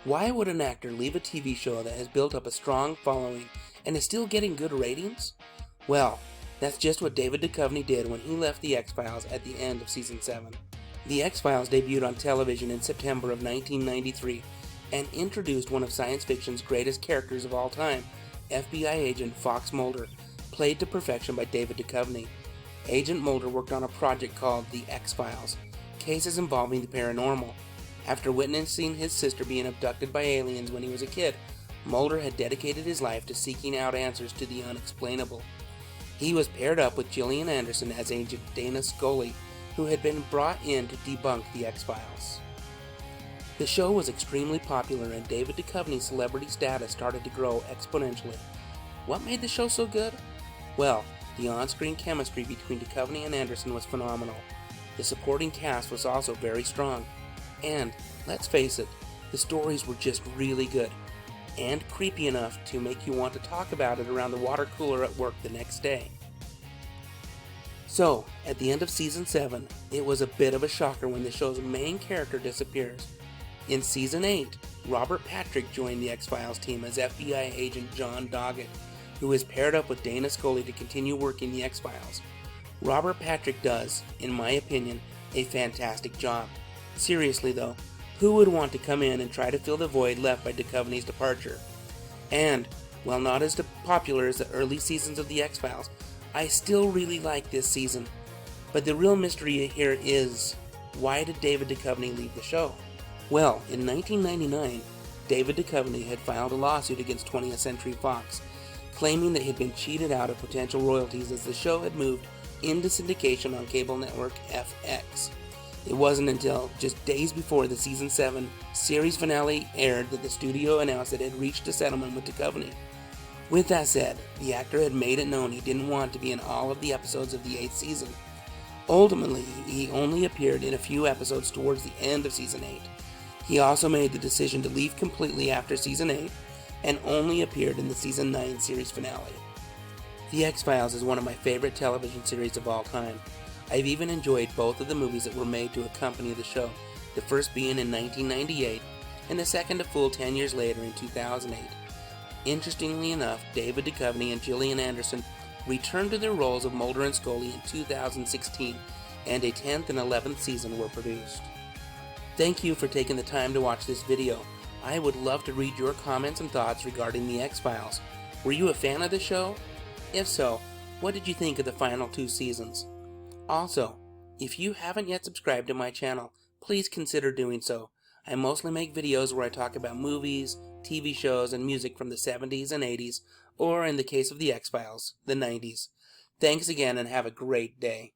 Why would an actor leave a TV show that has built up a strong following and is still getting good ratings? Well, that's just what David Duchovny did when he left The X-Files at the end of Season 7. The X-Files debuted on television in September of 1993 and introduced one of science fiction's greatest characters of all time, FBI agent Fox Mulder, played to perfection by David Duchovny. Agent Mulder worked on a project called The X-Files, cases involving the paranormal. After witnessing his sister being abducted by aliens when he was a kid, Mulder had dedicated his life to seeking out answers to the unexplainable. He was paired up with Gillian Anderson as Agent Dana Scully, who had been brought in to debunk the X-Files. The show was extremely popular and David Duchovny's celebrity status started to grow exponentially. What made the show so good? Well, the on-screen chemistry between Duchovny and Anderson was phenomenal. The supporting cast was also very strong. And, let's face it, the stories were just really good, and creepy enough to make you want to talk about it around the water cooler at work the next day. So, at the end of Season 7, it was a bit of a shocker when the show's main character disappears. In Season 8, Robert Patrick joined the X-Files team as FBI agent John Doggett, who is paired up with Dana Scully to continue working the X-Files. Robert Patrick does, in my opinion, a fantastic job. Seriously though, who would want to come in and try to fill the void left by Duchovny's departure? And, while not as popular as the early seasons of the X-Files, I still really like this season. But the real mystery here is, why did David Duchovny leave the show? Well, in 1999, David Duchovny had filed a lawsuit against 20th Century Fox, claiming that he had been cheated out of potential royalties as the show had moved into syndication on cable network FX. It wasn't until just days before the Season 7 series finale aired that the studio announced it had reached a settlement with Duchovny. With that said, the actor had made it known he didn't want to be in all of the episodes of the 8th season. Ultimately, he only appeared in a few episodes towards the end of Season 8. He also made the decision to leave completely after Season 8, and only appeared in the Season 9 series finale. The X-Files is one of my favorite television series of all time. I've even enjoyed both of the movies that were made to accompany the show, the first being in 1998, and the second a full 10 years later in 2008. Interestingly enough, David Duchovny and Gillian Anderson returned to their roles of Mulder and Scully in 2016, and a 10th and 11th season were produced. Thank you for taking the time to watch this video. I would love to read your comments and thoughts regarding the X-Files. Were you a fan of the show? If so, what did you think of the final 2 seasons? Also, if you haven't yet subscribed to my channel, please consider doing so. I mostly make videos where I talk about movies, TV shows, and music from the 70s and 80s, or in the case of the X-Files, the 90s. Thanks again and have a great day.